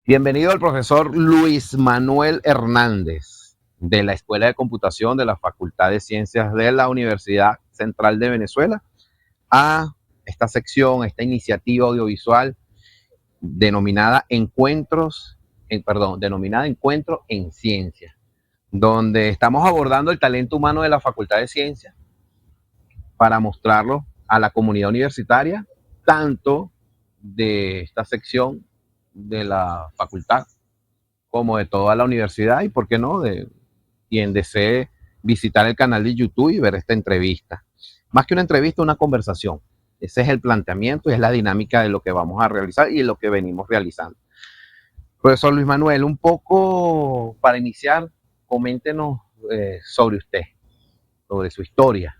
Bienvenido al profesor Luis Manuel Hernández de la Escuela de Computación de la Facultad de Ciencias de la Universidad Central de Venezuela a esta sección, esta iniciativa audiovisual denominada denominada Encuentro en Ciencia, donde estamos abordando el talento humano de la Facultad de Ciencias para mostrarlo a la comunidad universitaria, tanto de esta sección de la facultad como de toda la universidad y, por qué no, de quien desee visitar el canal de YouTube y ver esta entrevista. Más que una entrevista, una conversación. Ese es el planteamiento y es la dinámica de lo que vamos a realizar y lo que venimos realizando. Profesor Luis Manuel, un poco para iniciar, coméntenos sobre usted, sobre su historia.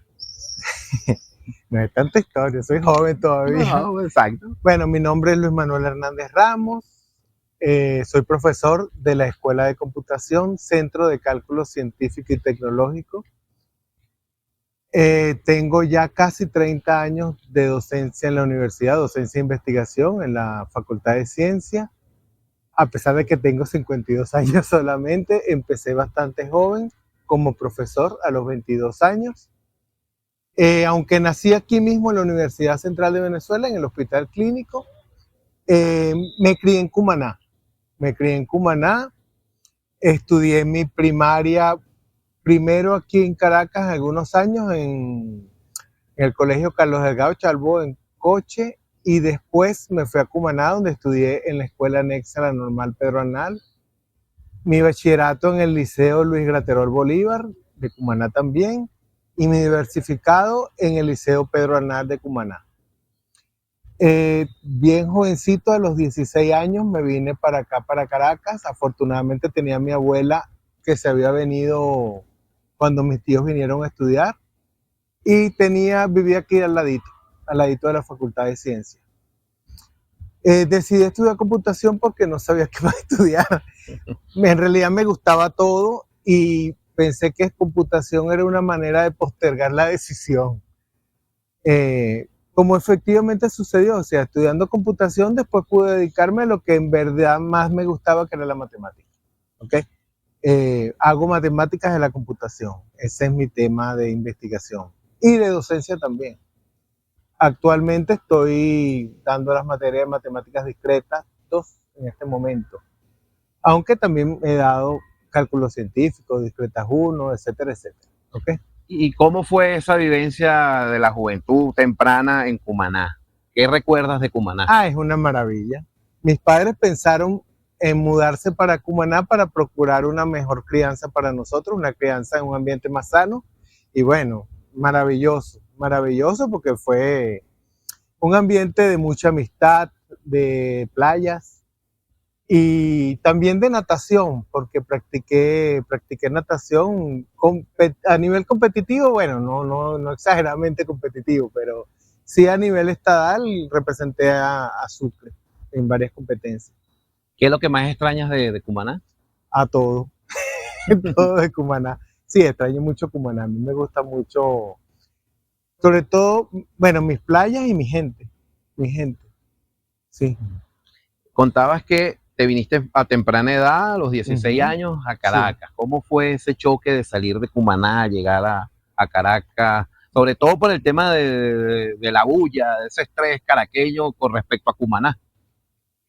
No hay tanta historia, soy joven todavía. No, exacto. Bueno, mi nombre es Luis Manuel Hernández Ramos, soy profesor de la Escuela de Computación, Centro de Cálculo Científico y Tecnológico. Tengo ya casi 30 años de docencia en la universidad, docencia e investigación en la Facultad de Ciencia. A pesar de que tengo 52 años solamente, empecé bastante joven como profesor a los 22 años. Aunque nací aquí mismo en la Universidad Central de Venezuela, en el Hospital Clínico, me crié en Cumaná. Estudié mi primaria primero aquí en Caracas, algunos años en el Colegio Carlos Delgado Chalbo en Coche, y después me fui a Cumaná, donde estudié en la Escuela Anexa a la Normal Pedro Arnal. Mi bachillerato en el Liceo Luis Graterol Bolívar, de Cumaná también, y mi diversificado en el Liceo Pedro Arnal de Cumaná. Bien jovencito, a los 16 años, me vine para acá, para Caracas. Afortunadamente tenía a mi abuela que se había venido cuando mis tíos vinieron a estudiar, y vivía aquí al ladito de la Facultad de Ciencias. Decidí estudiar computación porque no sabía qué más estudiar. En realidad me gustaba todo y pensé que computación era una manera de postergar la decisión. Como efectivamente sucedió, o sea, estudiando computación, después pude dedicarme a lo que en verdad más me gustaba, que era la matemática. ¿Okay? Hago matemáticas de la computación, ese es mi tema de investigación y de docencia también. Actualmente estoy dando las materias de matemáticas discretas, 2 en este momento, aunque también he dado cálculo científico, discretas 1, etcétera, etcétera. ¿Okay? ¿Y cómo fue esa vivencia de la juventud temprana en Cumaná? ¿Qué recuerdas de Cumaná? Es una maravilla. Mis padres pensaron en mudarse para Cumaná para procurar una mejor crianza para nosotros, una crianza en un ambiente más sano. Y bueno, maravilloso, maravilloso, porque fue un ambiente de mucha amistad, de playas y también de natación, porque practiqué natación a nivel competitivo, bueno, no exageradamente competitivo, pero sí a nivel estadal representé a Sucre en varias competencias. ¿Qué es lo que más extrañas de Cumaná? A todo, todo de Cumaná. Sí, extraño mucho Cumaná, a mí me gusta mucho, sobre todo, bueno, mis playas y mi gente, sí. Contabas que te viniste a temprana edad, a los 16 años, a Caracas. Sí. ¿Cómo fue ese choque de salir de Cumaná, llegar a Caracas? Sobre todo por el tema de la bulla, de ese estrés caraqueño con respecto a Cumaná.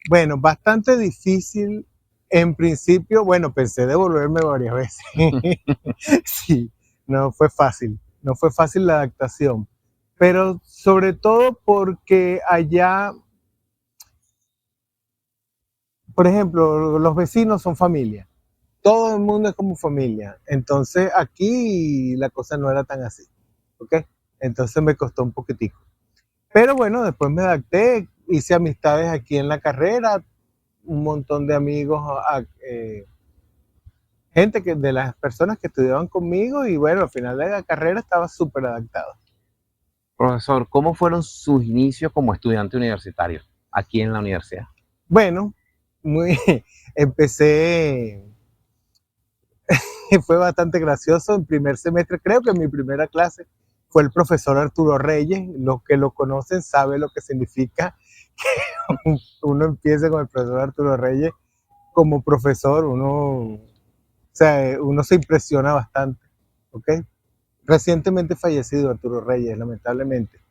Bueno, bastante difícil. En principio, bueno, pensé devolverme varias veces. Sí, no fue fácil la adaptación. Pero sobre todo porque allá, por ejemplo, los vecinos son familia. Todo el mundo es como familia. Entonces aquí la cosa no era tan así. ¿Ok? Entonces me costó un poquitico. Pero bueno, después me adapté, hice amistades aquí en la carrera, un montón de amigos, gente de las personas que estudiaban conmigo, y bueno, al final de la carrera estaba súper adaptado. Profesor, ¿cómo fueron sus inicios como estudiante universitario aquí en la universidad? Bueno, empecé, fue bastante gracioso. En primer semestre, creo que mi primera clase fue el profesor Arturo Reyes. Los que lo conocen saben lo que significa que uno empiece con el profesor Arturo Reyes. como profesor, o sea, uno se impresiona bastante, ¿ok? Recientemente fallecido Arturo Reyes, lamentablemente.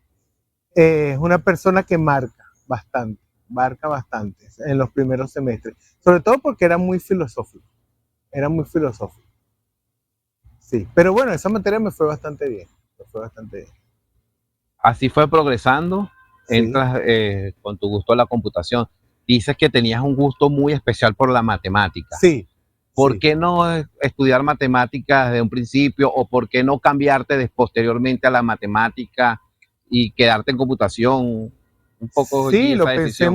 Es una persona que marca bastante en los primeros semestres, sobre todo porque era muy filosófico, sí, pero bueno, esa materia me fue bastante bien, me fue bastante bien, Así fue progresando, sí, entras con tu gusto a la computación. Dices que tenías un gusto muy especial por la matemática. sí, ¿Por sí. qué no estudiar matemáticas desde un principio o por qué no cambiarte posteriormente a la matemática y quedarte en computación? Un poco allí Sí, esa decisión.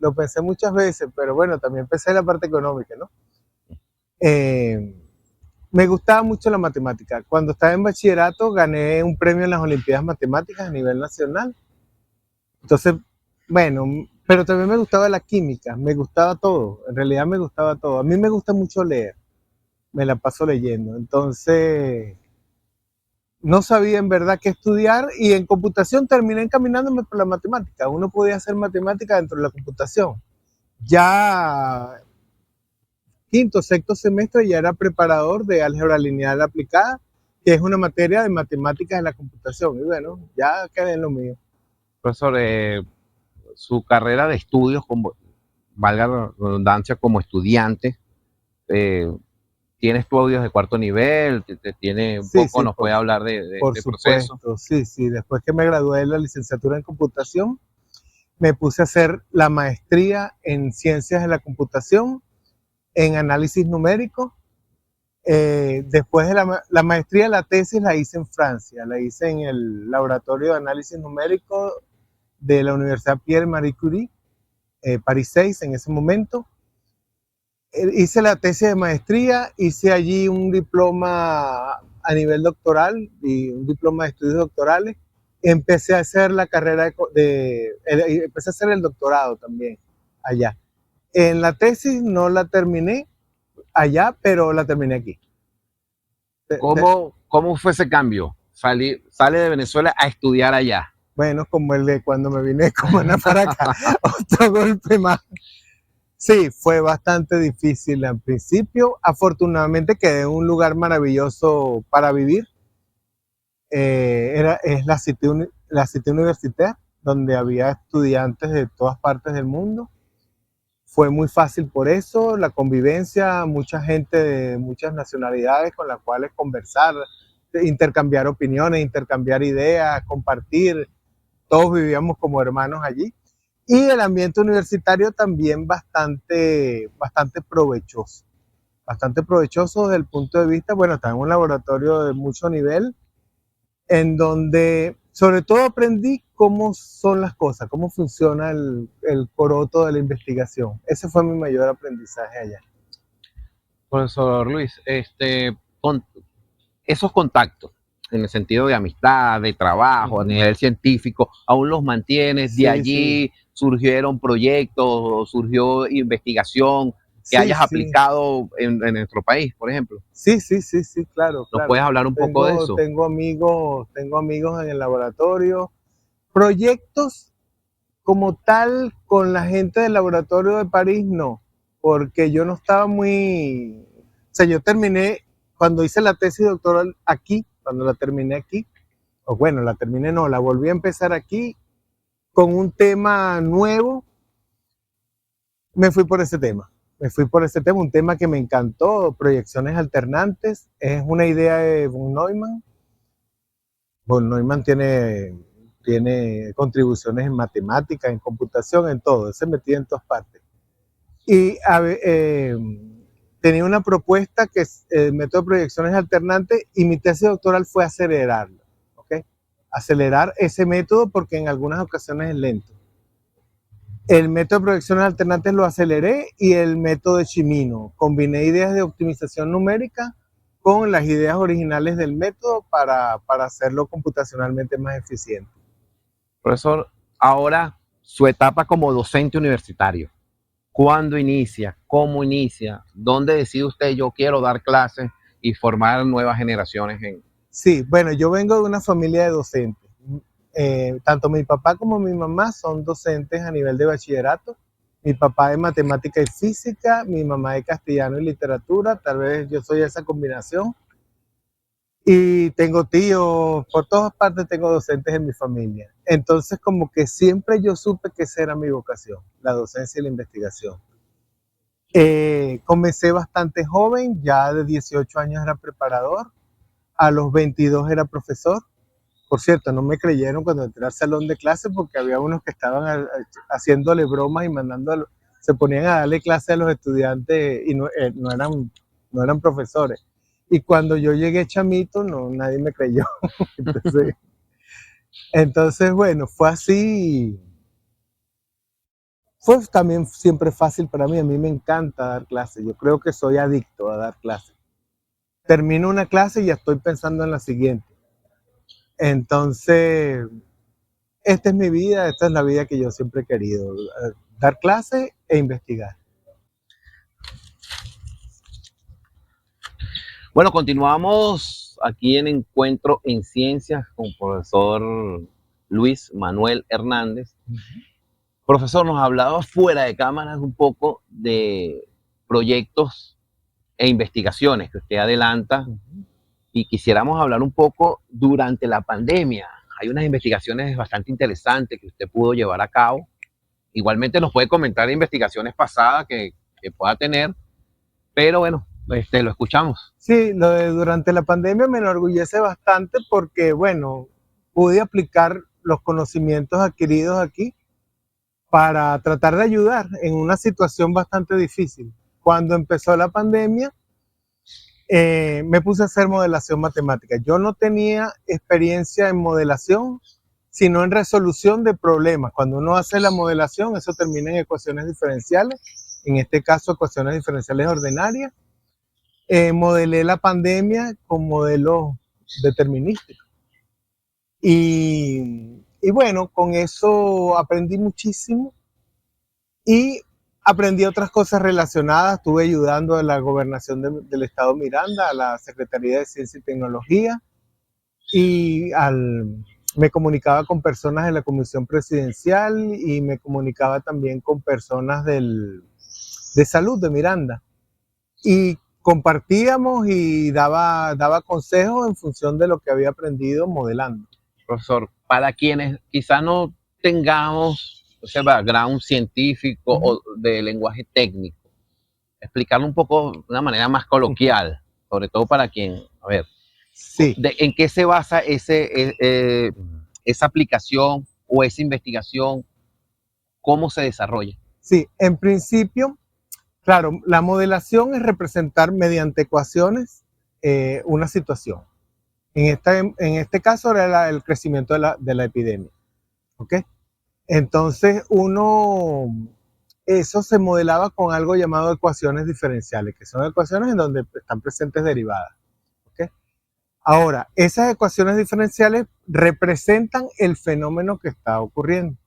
lo pensé muchas veces, pero bueno, también pensé en la parte económica, ¿no? Eh, Me gustaba mucho la matemática. Cuando estaba en bachillerato gané un premio en las Olimpiadas Matemáticas a nivel nacional. Entonces, bueno, pero también me gustaba la química, me gustaba todo, en realidad me gustaba todo. A mí me gusta mucho leer, me la paso leyendo. Entonces, no sabía en verdad qué estudiar y en computación terminé encaminándome por la matemática. Uno podía hacer matemática dentro de la computación. Ya quinto, sexto semestre ya era preparador de álgebra lineal aplicada, que es una materia de matemáticas de la computación. Y bueno, ya quedé en lo mío. Profesor, su carrera de estudios, como, valga la redundancia, como estudiante, eh, tiene estudios de cuarto nivel, tiene un Sí, poco, sí, nos puede hablar de, por de proceso. supuesto. Sí, sí. Después que me gradué de la licenciatura en computación, me puse a hacer la maestría en ciencias de la computación, en análisis numérico. Después de la maestría, la tesis la hice en Francia, la hice en el laboratorio de análisis numérico de la Universidad Pierre Marie Curie, París 6 en ese momento. Hice la tesis de maestría, hice allí un diploma a nivel doctoral y un diploma de estudios doctorales. Empecé a hacer la carrera empecé a hacer el doctorado también allá. En la tesis no la terminé allá, pero la terminé aquí. ¿Cómo fue ese cambio? Sale de Venezuela a estudiar allá. Bueno, como el de cuando me vine como Ana para acá, otro golpe más. Sí, fue bastante difícil al principio. Afortunadamente quedé en un lugar maravilloso para vivir. Es la Cité Universitaire, donde había estudiantes de todas partes del mundo. Fue muy fácil por eso, la convivencia, mucha gente de muchas nacionalidades con las cuales conversar, intercambiar opiniones, intercambiar ideas, compartir. Todos vivíamos como hermanos allí. Y el ambiente universitario también bastante provechoso desde el punto de vista, bueno, está en un laboratorio de mucho nivel, en donde sobre todo aprendí cómo son las cosas, cómo funciona el coroto de la investigación. Ese fue mi mayor aprendizaje allá. Profesor Luis, con esos contactos, en el sentido de amistad, de Uh trabajo, a -huh. nivel científico, aún los mantienes, de Sí, sí, allí surgieron proyectos, surgió investigación que sí, hayas sí, aplicado en nuestro país, por ejemplo. sí, sí, sí, sí, claro, ¿Nos puedes claro. hablar un poco de eso? Tengo amigos en el laboratorio, proyectos como tal con la gente del laboratorio de París, no, porque yo no estaba muy, o sea, yo terminé, cuando hice la tesis doctoral aquí, cuando la terminé aquí, o bueno, la terminé no, la volví a empezar aquí con un tema nuevo, me fui por ese tema. Me fui por ese tema, un tema que me encantó, proyecciones alternantes, es una idea de von Neumann. Von Neumann tiene contribuciones en matemáticas, en computación, en todo, se metía en todas partes. Y tenía una propuesta que es el método de proyecciones alternantes y mi tesis doctoral fue acelerarlo, ¿ok? Acelerar ese método porque en algunas ocasiones es lento. El método de proyecciones alternantes lo aceleré y el método de Chimino. Combiné ideas de optimización numérica con las ideas originales del método para hacerlo computacionalmente más eficiente. Profesor, ahora su etapa como docente universitario. ¿Cuándo inicia? ¿Cómo inicia? ¿Dónde decide usted yo quiero dar clases y formar nuevas generaciones en... Sí, bueno, yo vengo de una familia de docentes. Tanto mi papá como mi mamá son docentes a nivel de bachillerato. Mi papá de matemática y física, mi mamá de castellano y literatura, tal vez yo soy esa combinación. Y tengo tíos, por todas partes tengo docentes en mi familia. Entonces como que siempre yo supe que esa era mi vocación, la docencia y la investigación. Comencé bastante joven, ya de 18 años era preparador, a los 22 era profesor. Por cierto, no me creyeron cuando entré al salón de clase porque había unos que estaban haciéndole bromas y se ponían a darle clase a los estudiantes y no eran profesores. Y cuando yo llegué chamito, no, nadie me creyó. entonces, bueno, fue así. Fue también siempre fácil para mí. A mí me encanta dar clases. Yo creo que soy adicto a dar clases. Termino una clase y ya estoy pensando en la siguiente. Entonces, esta es mi vida, esta es la vida que yo siempre he querido, dar clases e investigar. Bueno, continuamos aquí en Encuentro en Ciencias con el profesor Luis Manuel Hernández. Profesor, nos hablaba fuera de cámaras un poco de proyectos e investigaciones que usted adelanta y quisiéramos hablar un poco durante la pandemia. Hay unas investigaciones bastante interesantes que usted pudo llevar a cabo. Igualmente nos puede comentar investigaciones pasadas que pueda tener, pero bueno, lo escuchamos. Sí, lo de durante la pandemia me enorgullece bastante porque, bueno, pude aplicar los conocimientos adquiridos aquí para tratar de ayudar en una situación bastante difícil. Cuando empezó la pandemia, me puse a hacer modelación matemática. Yo no tenía experiencia en modelación, sino en resolución de problemas. Cuando uno hace la modelación, eso termina en ecuaciones diferenciales, en este caso ecuaciones diferenciales ordinarias. Modelé la pandemia con modelos determinísticos. Y bueno, con eso aprendí muchísimo y aprendí otras cosas relacionadas. Estuve ayudando a la gobernación del estado Miranda, a la Secretaría de Ciencia y Tecnología, y me comunicaba con personas de la Comisión Presidencial y me comunicaba también con personas de salud de Miranda. Y compartíamos y daba consejos en función de lo que había aprendido modelando. Profesor, para quienes quizás no tengamos ese background científico o de lenguaje técnico, explicarlo un poco de una manera más coloquial, sobre todo para quien, a ver, sí. ¿En qué se basa esa aplicación o esa investigación? ¿Cómo se desarrolla? Sí, en principio, claro, la modelación es representar mediante ecuaciones una situación. En este caso era el crecimiento de la epidemia. ¿Ok? Entonces eso se modelaba con algo llamado ecuaciones diferenciales, que son ecuaciones en donde están presentes derivadas. ¿Ok? Ahora, esas ecuaciones diferenciales representan el fenómeno que está ocurriendo.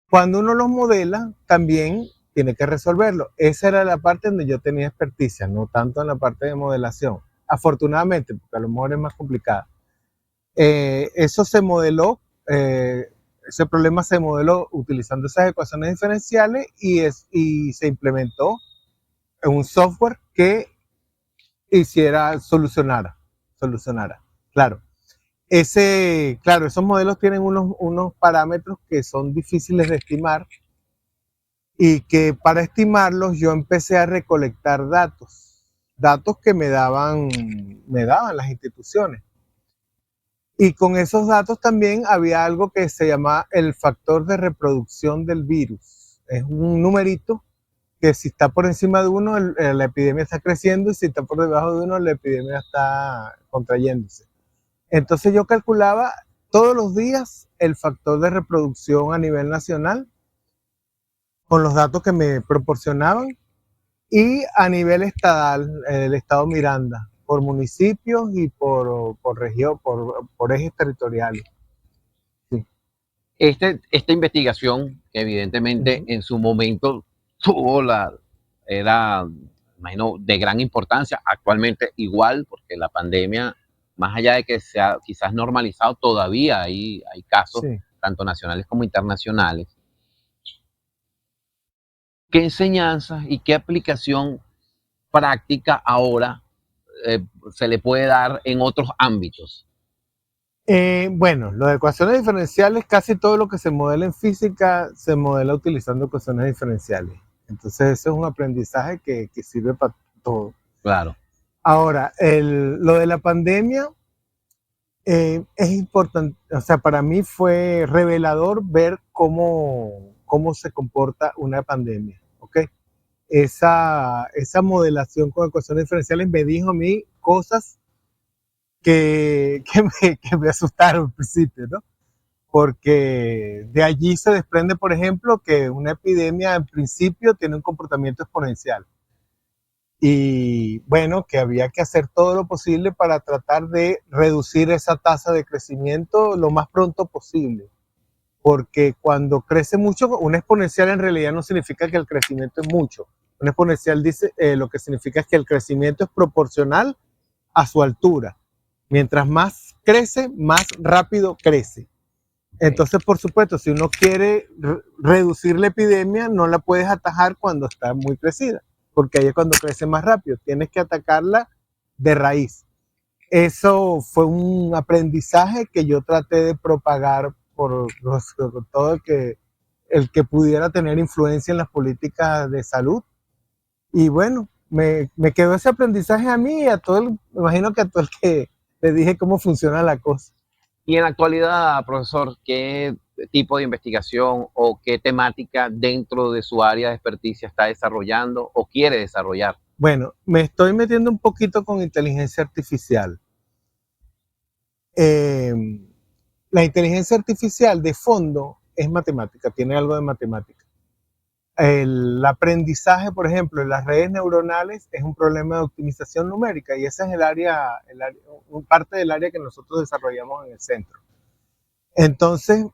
Cuando uno los modela, también tiene que resolverlo. Esa era la parte donde yo tenía experticia, no tanto en la parte de modelación. Afortunadamente, porque a lo mejor es más complicada. Eso se modeló, ese problema se modeló utilizando esas ecuaciones diferenciales y se implementó en un software que solucionara. Claro. Claro, esos modelos tienen unos parámetros que son difíciles de estimar y que para estimarlos yo empecé a recolectar datos que me daban las instituciones. Y con esos datos también había algo que se llama el factor de reproducción del virus. Es un numerito que si está por encima de uno, la epidemia está creciendo y si está por debajo de uno, la epidemia está contrayéndose. Entonces yo calculaba todos los días el factor de reproducción a nivel nacional con los datos que me proporcionaban y a nivel estatal, el estado Miranda, por municipios y por región, por ejes territoriales. Sí. Esta investigación, que evidentemente en su momento era, imagino, de gran importancia, actualmente igual, porque la pandemia, más allá de que sea quizás normalizado, todavía hay casos, tanto nacionales como internacionales. ¿qué enseñanzas y qué aplicación práctica ahora se le puede dar en otros ámbitos? Bueno, lo de ecuaciones diferenciales, casi todo lo que se modela en física se modela utilizando ecuaciones diferenciales. Entonces, eso es un aprendizaje que sirve para todo. Claro. Ahora, lo de la pandemia es importante, o sea, para mí fue revelador ver cómo se comporta una pandemia, ¿ok? Esa modelación con ecuaciones diferenciales me dijo a mí cosas que me asustaron al principio, ¿no? Porque de allí se desprende, por ejemplo, que una epidemia en principio tiene un comportamiento exponencial. Y bueno, que había que hacer todo lo posible para tratar de reducir esa tasa de crecimiento lo más pronto posible. Porque cuando crece mucho, una exponencial en realidad no significa que el crecimiento es mucho. Una exponencial dice, lo que significa es que el crecimiento es proporcional a su altura. Mientras más crece, más rápido crece. Entonces, por supuesto, si uno quiere reducir la epidemia, no la puedes atajar cuando está muy crecida, porque ahí es cuando crece más rápido. Tienes que atacarla de raíz. Eso fue un aprendizaje que yo traté de propagar por todo el que pudiera tener influencia en las políticas de salud. Y bueno, me quedó ese aprendizaje a mí y a todo me imagino que a todo el que le dije cómo funciona la cosa. Y en la actualidad, profesor, ¿qué tipo de investigación o qué temática dentro de su área de experticia está desarrollando o quiere desarrollar? Bueno, me estoy metiendo un poquito con inteligencia artificial. Eh, la inteligencia artificial de fondo es matemática, tiene algo de matemática. El aprendizaje, por ejemplo, en las redes neuronales es un problema de optimización numérica y ese es parte del área que nosotros desarrollamos en el centro. Entonces,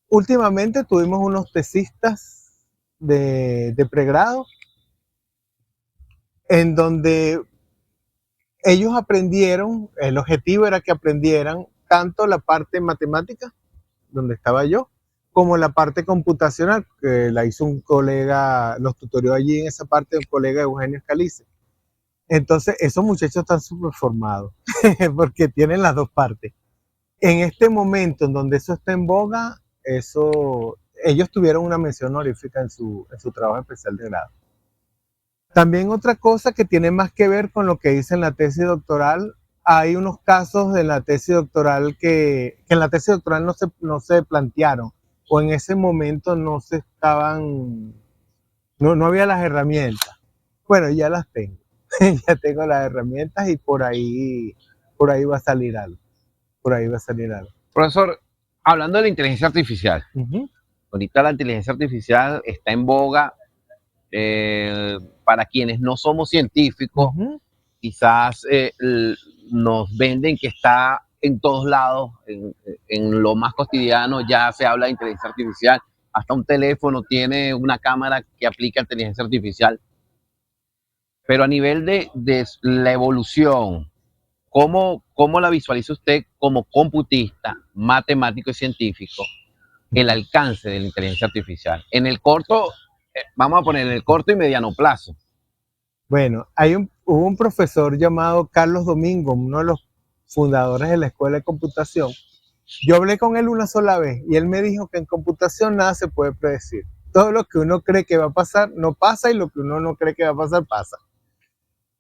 últimamente tuvimos unos tesistas de pregrado en donde ellos aprendieron, el objetivo era que aprendieran tanto la parte matemática, donde estaba yo, como la parte computacional, que la hizo un colega, los tutorió allí en esa parte un colega Eugenio Escalice. Entonces, esos muchachos están súper formados, porque tienen las dos partes. En este momento en donde eso está en boga, ellos tuvieron una mención honorífica en su trabajo especial de grado. También otra cosa que tiene más que ver con lo que hice en la tesis doctoral, hay unos casos de la tesis doctoral que en la tesis doctoral no se plantearon o en ese momento no había las herramientas. Bueno, ya las tengo, ya tengo las herramientas y por ahí va a salir algo, por ahí va a salir algo. Profesor, hablando de la inteligencia artificial, ahorita la inteligencia artificial está en boga. Para quienes no somos científicos, quizás nos venden que está en todos lados, en lo más cotidiano ya se habla de inteligencia artificial, hasta un teléfono tiene una cámara que aplica inteligencia artificial. Pero a nivel de la evolución, ¿cómo la visualiza usted como computista, matemático y científico, el alcance de la inteligencia artificial? En el corto, vamos a poner en el corto y mediano plazo. Bueno, hubo un profesor llamado Carlos Domingo, uno de los fundadores de la Escuela de Computación. Yo hablé con él una sola vez y él me dijo que en computación nada se puede predecir. Todo lo que uno cree que va a pasar no pasa y lo que uno no cree que va a pasar pasa.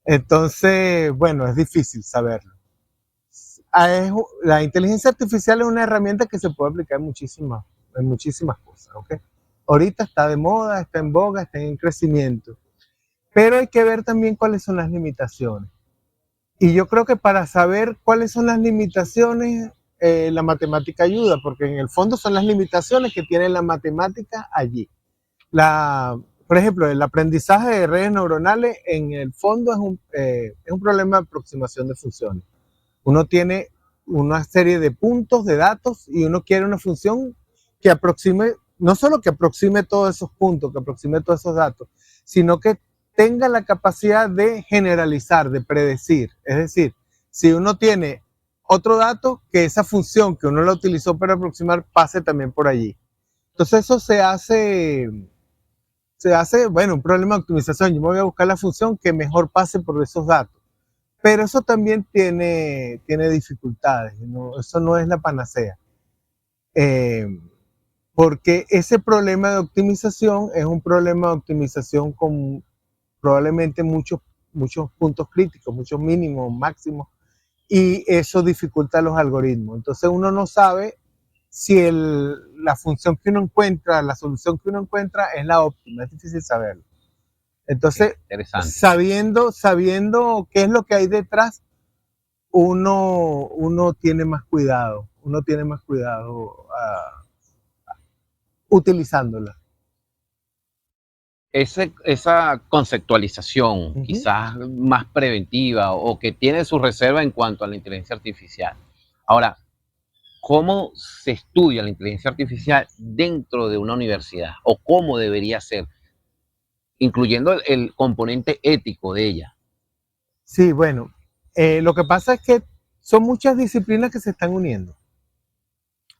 Entonces, bueno, es difícil saberlo. La inteligencia artificial es una herramienta que se puede aplicar en muchísimas cosas, ¿ok? Ahorita está de moda, está en boga, está en crecimiento. Pero hay que ver también cuáles son las limitaciones. Y yo creo que para saber cuáles son las limitaciones, la matemática ayuda, porque en el fondo son las limitaciones que tiene la matemática allí. Por ejemplo, el aprendizaje de redes neuronales en el fondo es un problema de aproximación de funciones. Uno tiene una serie de puntos, de datos, y uno quiere una función que aproxime, no solo que aproxime todos esos puntos, que aproxime todos esos datos, sino que tenga la capacidad de generalizar, de predecir. Es decir, si uno tiene otro dato, que esa función que uno la utilizó para aproximar pase también por allí. Entonces eso se se hace, bueno, un problema de optimización. Yo me voy a buscar la función que mejor pase por esos datos. Pero eso también tiene dificultades, ¿no? Eso no es la panacea. Eh, porque ese problema de optimización es un problema de optimización con probablemente muchos puntos críticos, muchos mínimos, máximos, y eso dificulta los algoritmos. Entonces uno no sabe si la función que uno encuentra, la solución que uno encuentra es la óptima, es difícil saberlo. Entonces, Interesante. sabiendo qué es lo que hay detrás, uno tiene más cuidado, utilizándola. Esa conceptualización, Ujú. quizás más preventiva o que tiene su reserva en cuanto a la inteligencia artificial. Ahora, ¿cómo se estudia la inteligencia artificial dentro de una universidad? ¿O cómo debería ser? Incluyendo el componente ético de ella. Sí, bueno, lo que pasa es que son muchas disciplinas que se están uniendo.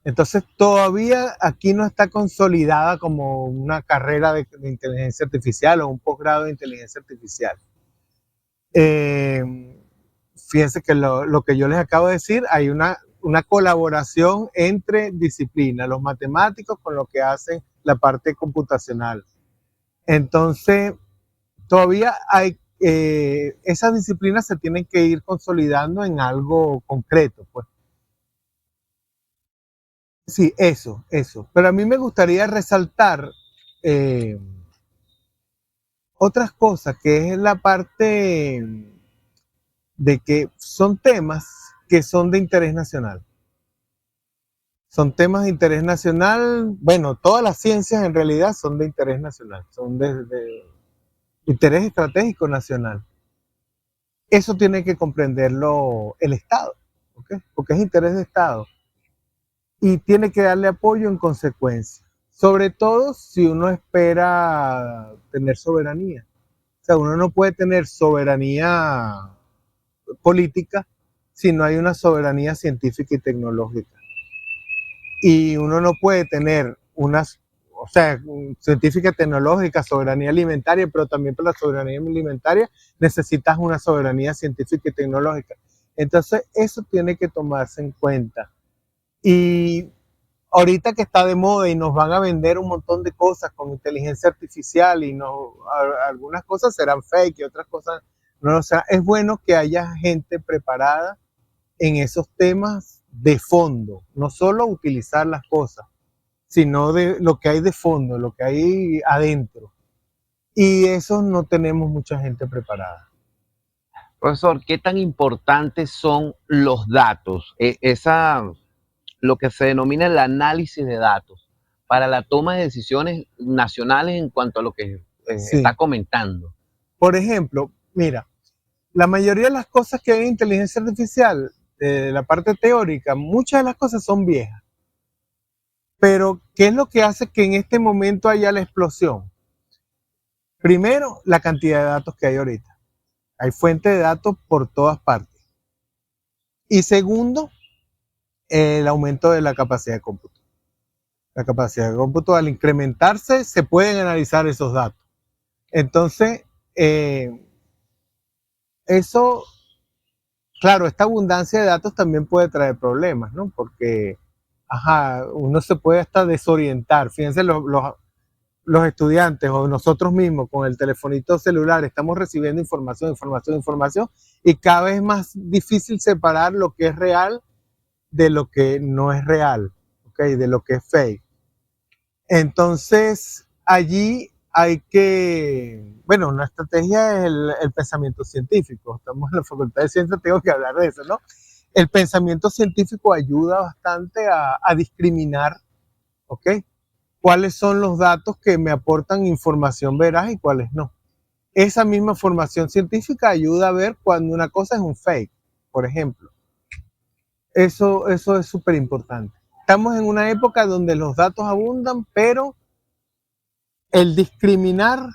Entonces, todavía aquí no está consolidada como una carrera de inteligencia artificial o un posgrado de inteligencia artificial. Eh, Fíjense que lo que yo les acabo de decir, hay una colaboración entre disciplinas, los matemáticos con lo que hacen la parte computacional. Entonces, todavía hay, esas disciplinas se tienen que ir consolidando en algo concreto, pues. Sí, eso. Pero a mí me gustaría resaltar eh, otras cosas, que es la parte de que son temas que son de interés nacional. Son temas de interés nacional, bueno, todas las ciencias en realidad son de interés nacional, son de interés estratégico nacional. Eso tiene que comprenderlo el Estado, ¿okay? Porque es interés de Estado. Y tiene que darle apoyo en consecuencia. Sobre todo si uno espera tener soberanía. O sea, uno no puede tener soberanía política si no hay una soberanía científica y tecnológica. Y uno no puede tener unas, o sea, científica y tecnológica, soberanía alimentaria, pero también para la soberanía alimentaria necesitas una soberanía científica y tecnológica. Entonces, eso tiene que tomarse en cuenta. Y ahorita que está de moda y nos van a vender un montón de cosas con inteligencia artificial y no, algunas cosas serán fake y otras cosas no. O sea, es bueno que haya gente preparada en esos temas de fondo, no solo utilizar las cosas, sino de lo que hay de fondo, lo que hay adentro. Y eso no tenemos mucha gente preparada. Profesor, ¿qué tan importantes son los datos? Lo que se denomina el análisis de datos para la toma de decisiones nacionales en cuanto a lo que está Sí. comentando. Por ejemplo, mira, la mayoría de las cosas que hay en inteligencia artificial, de la parte teórica, muchas de las cosas son viejas. Pero, ¿qué es lo que hace que en este momento haya la explosión? Primero, la cantidad de datos que hay ahorita. Hay fuentes de datos por todas partes. Y segundo, el aumento de la capacidad de cómputo. La capacidad de cómputo, al incrementarse, se pueden analizar esos datos. Entonces, eso, claro, esta abundancia de datos también puede traer problemas, ¿no? Porque, ajá, uno se puede hasta desorientar. Fíjense, los estudiantes o nosotros mismos con el telefonito celular estamos recibiendo información, y cada vez es más difícil separar lo que es real de lo que no es real, ¿okay? De lo que es fake. Entonces, allí hay que, bueno, una estrategia es el pensamiento científico. Estamos en la Facultad de Ciencias, tengo que hablar de eso, ¿no? El pensamiento científico ayuda bastante a discriminar, ¿ok? Cuáles son los datos que me aportan información veraz y cuáles no. Esa misma formación científica ayuda a ver cuando una cosa es un fake, por ejemplo. Eso es súper importante. Estamos en una época donde los datos abundan, pero el discriminar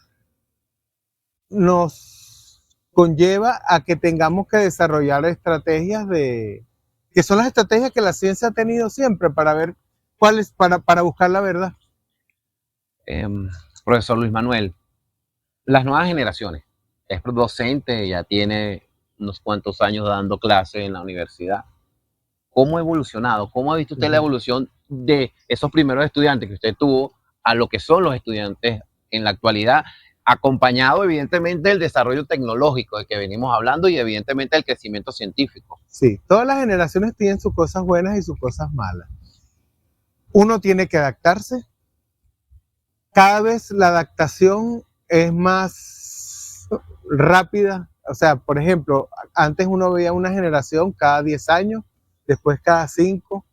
nos conlleva a que tengamos que desarrollar estrategias que son las estrategias que la ciencia ha tenido siempre para ver cuáles, para buscar la verdad. Profesor Luis Manuel, las nuevas generaciones. Es docente, ya tiene unos cuantos años dando clases en la universidad. ¿Cómo ha evolucionado? ¿Cómo ha visto usted la evolución de esos primeros estudiantes que usted tuvo a lo que son los estudiantes en la actualidad? Acompañado evidentemente del desarrollo tecnológico del que venimos hablando y evidentemente del crecimiento científico. Sí, todas las generaciones tienen sus cosas buenas y sus cosas malas. Uno tiene que adaptarse. Cada vez la adaptación es más rápida. O sea, por ejemplo, antes uno veía una generación cada 10 años, después cada 5,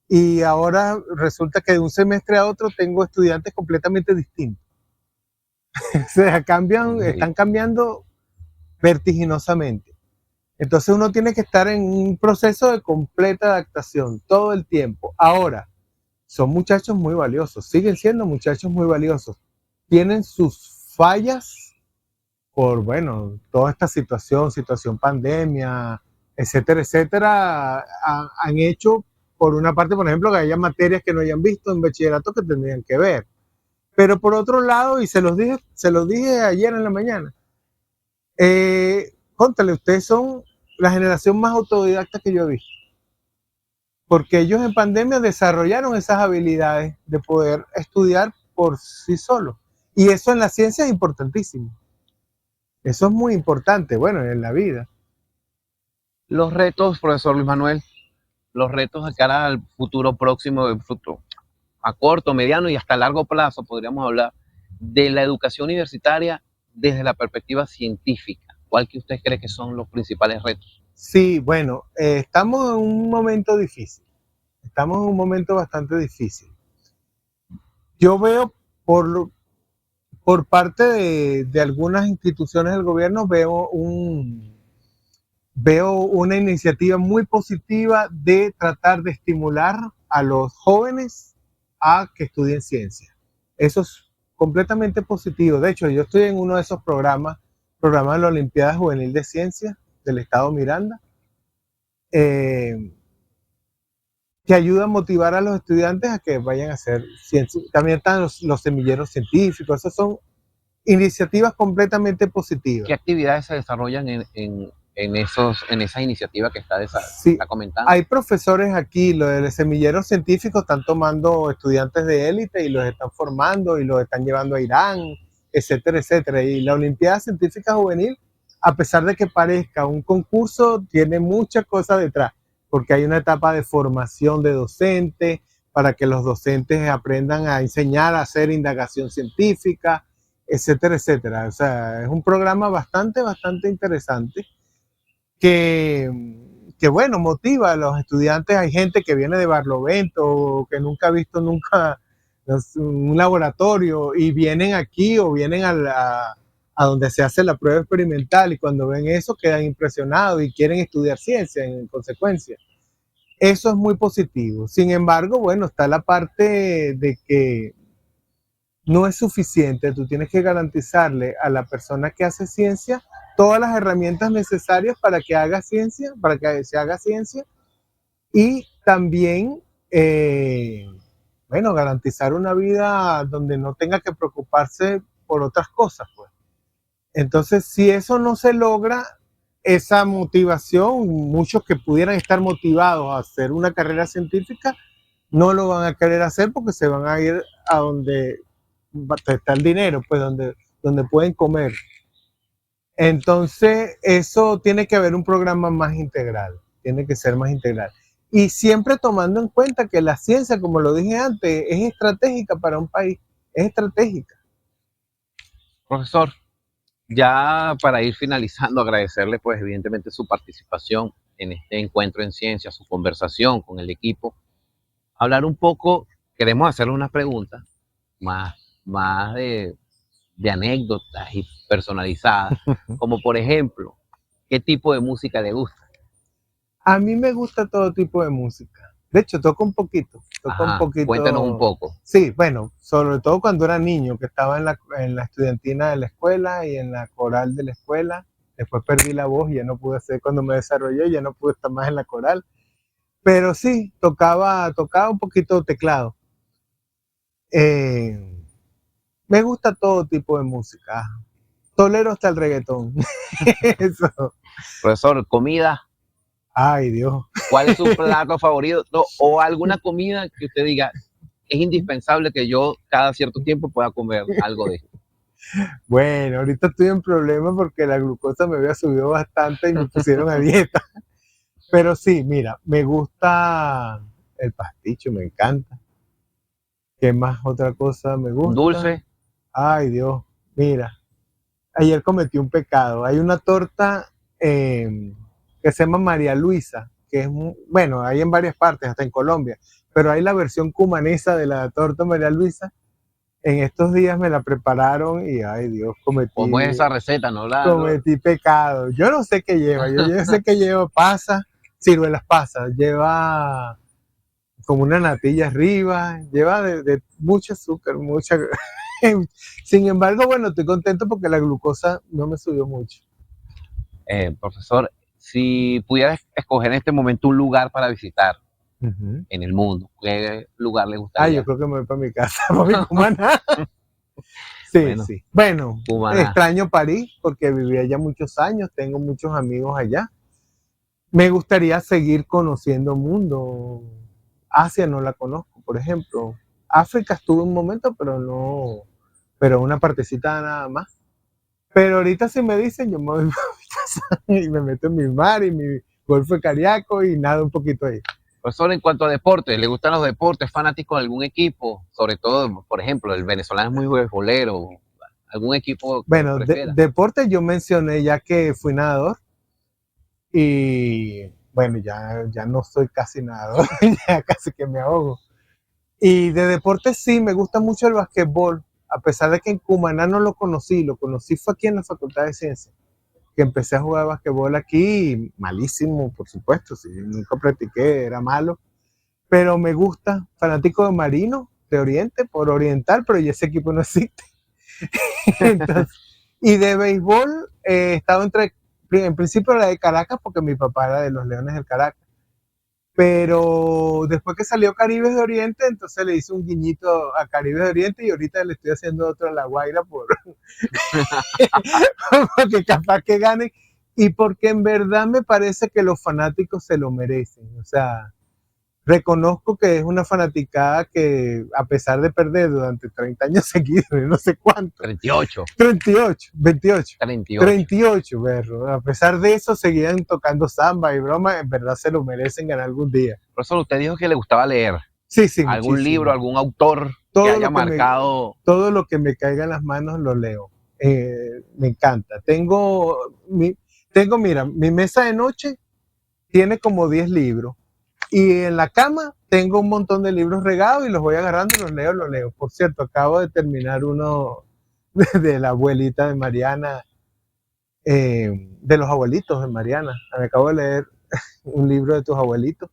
y ahora resulta que de un semestre a otro tengo estudiantes completamente distintos. O sea, están cambiando vertiginosamente. Entonces uno tiene que estar en un proceso de completa adaptación todo el tiempo. Ahora, son muchachos muy valiosos, siguen siendo muchachos muy valiosos. Tienen sus fallas por, bueno, toda esta situación pandemia, etcétera, etcétera, han hecho, por una parte, por ejemplo, que haya materias que no hayan visto en bachillerato que tendrían que ver. Pero por otro lado, y se los dije ayer en la mañana, cóntale, ustedes son la generación más autodidacta que yo he visto. Porque ellos en pandemia desarrollaron esas habilidades de poder estudiar por sí solos. Y eso en la ciencia es importantísimo. Eso es muy importante, bueno, en la vida. Los retos, profesor Luis Manuel, los retos de cara al futuro próximo, a corto, mediano y hasta largo plazo, podríamos hablar de la educación universitaria desde la perspectiva científica. ¿Cuál que usted cree que son los principales retos? Sí, bueno, estamos en un momento difícil. Estamos en un momento bastante difícil. Yo veo por parte de algunas instituciones del gobierno, veo una iniciativa muy positiva de tratar de estimular a los jóvenes a que estudien ciencia. Eso es completamente positivo. De hecho, yo estoy en uno de esos programa de la Olimpiada Juvenil de Ciencias del Estado Miranda, que ayuda a motivar a los estudiantes a que vayan a hacer ciencia. También están los semilleros científicos. Esas son iniciativas completamente positivas. ¿Qué actividades se desarrollan en esas iniciativas que Sí, está comentando? hay profesores aquí, los de semilleros científicos están tomando estudiantes de élite y los están formando y los están llevando a Irán, etcétera, etcétera. Y la Olimpiada Científica Juvenil, a pesar de que parezca un concurso, tiene muchas cosas detrás, porque hay una etapa de formación de docentes para que los docentes aprendan a enseñar a hacer indagación científica, etcétera, etcétera. O sea, es un programa bastante interesante que, que bueno, motiva a los estudiantes. Hay gente que viene de Barlovento, que nunca ha visto nunca un laboratorio y vienen aquí o vienen a donde se hace la prueba experimental y cuando ven eso quedan impresionados y quieren estudiar ciencia en consecuencia. Eso es muy positivo. Sin embargo, bueno, está la parte de que no es suficiente. Tú tienes que garantizarle a la persona que hace ciencia todas las herramientas necesarias para que haga ciencia, para que se haga ciencia y también, bueno, garantizar una vida donde no tenga que preocuparse por otras cosas, pues. Entonces, si eso no se logra, esa motivación, muchos que pudieran estar motivados a hacer una carrera científica, no lo van a querer hacer porque se van a ir a donde está el dinero, pues donde pueden comer. Entonces, eso tiene que haber un programa más integral, tiene que ser más integral. Y siempre tomando en cuenta que la ciencia, como lo dije antes, es estratégica para un país, es estratégica. Profesor, ya para ir finalizando, agradecerle pues evidentemente su participación en este encuentro en ciencia, su conversación con el equipo. Hablar un poco, queremos hacerle unas preguntas más de anécdotas y personalizadas, como por ejemplo, ¿qué tipo de música le gusta? A mí me gusta todo tipo de música. De hecho, toco un poquito. Cuéntenos un poco. Sí, bueno, sobre todo cuando era niño, que estaba en la estudiantina de la escuela y en la coral de la escuela. Después perdí la voz y ya no pude hacer, cuando me desarrollé, ya no pude estar más en la coral. Pero sí, tocaba un poquito de teclado. Me gusta todo tipo de música. tolero hasta el reggaetón. Eso. Profesor, comida, Ay, Dios. ¿cuál es su plato favorito? O alguna comida que usted diga, es indispensable que yo cada cierto tiempo pueda comer algo de esto. Bueno, ahorita estoy en problemas porque la glucosa me había subido bastante y me pusieron a dieta. Pero sí, mira, me gusta el pasticho, me encanta. ¿Qué más otra cosa me Un gusta? dulce, Ay, Dios, mira, ayer cometí un pecado. Hay una torta que se llama María Luisa, que es, bueno, hay en varias partes, hasta en Colombia, pero hay la versión cumanesa de la torta María Luisa. En estos días me la prepararon y, ay Dios, ¿cómo es esa receta? ¿No cometí pecado. Yo no sé qué lleva, yo sé que lleva pasas, ciruelas pasas, lleva como una natilla arriba, lleva de mucho azúcar, mucha... Sin embargo, bueno, estoy contento porque la glucosa no me subió mucho. Profesor, si pudieras escoger en este momento un lugar para visitar Ujú. en el mundo, ¿qué lugar le Ah, yo gustaría? creo que me voy para mi casa, para mi Cumaná. Sí, Bueno, sí. Bueno, Cumaná. extraño París porque viví allá muchos años, tengo muchos amigos allá. Me gustaría seguir conociendo mundo. Asia no la conozco, por ejemplo. África estuve un momento, pero no, pero una partecita nada más. Pero ahorita si me dicen, yo me voy a mi casa y me meto en mi mar y mi golfo de Cariaco y nada un poquito ahí. Profesor, en cuanto a deportes, ¿le gustan los deportes? ¿Fanático de algún equipo? Sobre todo, por ejemplo, el venezolano es muy beisbolero. ¿Algún equipo que Bueno, prefiera? deporte yo mencioné ya que fui nadador y bueno, ya no soy casi nadador, ya casi que me ahogo. Y de deporte sí, me gusta mucho el basquetbol, a pesar de que en Cumaná no lo conocí fue aquí en la Facultad de Ciencias, que empecé a jugar basquetbol aquí, malísimo, por supuesto, sí, nunca practiqué, era malo, pero me gusta, fanático de Marino, de Oriente, por oriental, pero ya ese equipo no existe. Entonces, y de béisbol, he estado en principio la de Caracas, porque mi papá era de los Leones del Caracas, pero después que salió Caribes de Oriente, entonces le hice un guiñito a Caribes de Oriente y ahorita le estoy haciendo otro a La Guaira porque capaz que gane y porque en verdad me parece que los fanáticos se lo merecen. O sea, reconozco que es una fanaticada que a pesar de perder durante 30 años seguidos, no sé cuánto, 38, 38, 28, 38. 38, berro. A pesar de eso, seguían tocando samba y broma, en verdad se lo merecen ganar algún día. Profesor, usted dijo que le gustaba leer. Sí, sí, ¿Algún libro, muchísimo. algún autor que Todo haya lo que me, marcado? todo lo que me caiga en las manos lo leo. Me encanta. Mira, mi mesa de noche tiene como 10 libros. Y en la cama tengo un montón de libros regados y los voy agarrando y los leo. Por cierto, acabo de terminar uno de la abuelita de Mariana, de los abuelitos de Mariana. Me acabo de leer un libro de tus abuelitos.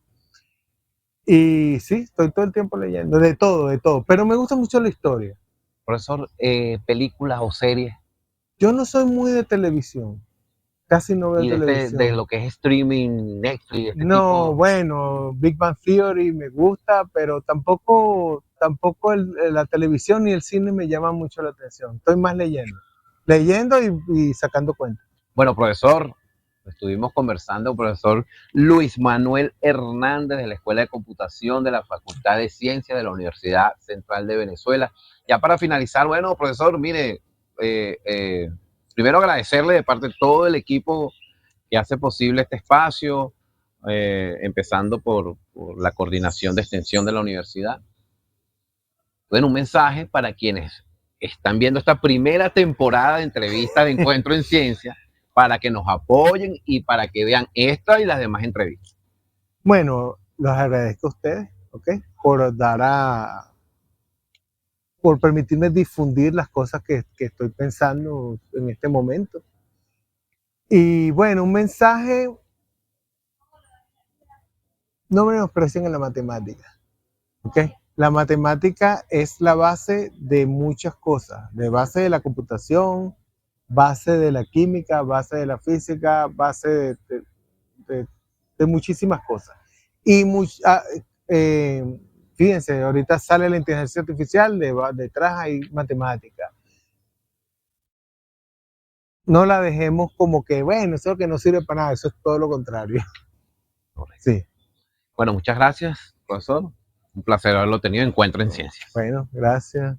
Y sí, estoy todo el tiempo leyendo, de todo, de todo. Pero me gusta mucho la historia. Profesor, películas o series Yo no soy muy de televisión, casi no veo y de televisión. lo que es streaming, Netflix, este No, tipo. bueno, Big Bang Theory me gusta, pero tampoco la televisión ni el cine me llama mucho la atención. Estoy más leyendo y sacando cuentas. Bueno, profesor, estuvimos conversando, profesor Luis Manuel Hernández de la Escuela de Computación de la Facultad de Ciencias de la Universidad Central de Venezuela. Ya para finalizar, bueno, profesor, mire, primero agradecerle de parte de todo el equipo que hace posible este espacio, empezando por la coordinación de extensión de la universidad. Bueno, un mensaje para quienes están viendo esta primera temporada de entrevista de Encuentro en Ciencia, para que nos apoyen y para que vean esta y las demás entrevistas. Bueno, los agradezco a ustedes, ¿ok? Por permitirme difundir las cosas que estoy pensando en este momento. Y bueno, un mensaje, no menosprecien en la matemática, ¿ok? La matemática es la base de muchas cosas, de base de la computación, base de la química, base de la física, base de, de muchísimas cosas. Y eh, fíjense, ahorita sale la inteligencia artificial, detrás hay matemática. no la dejemos como que, bueno, eso es lo que no sirve para nada, eso es todo lo contrario. Correcto. Sí, Bueno, muchas gracias, profesor. Un placer haberlo tenido en Encuentro en Ciencias. bueno, gracias.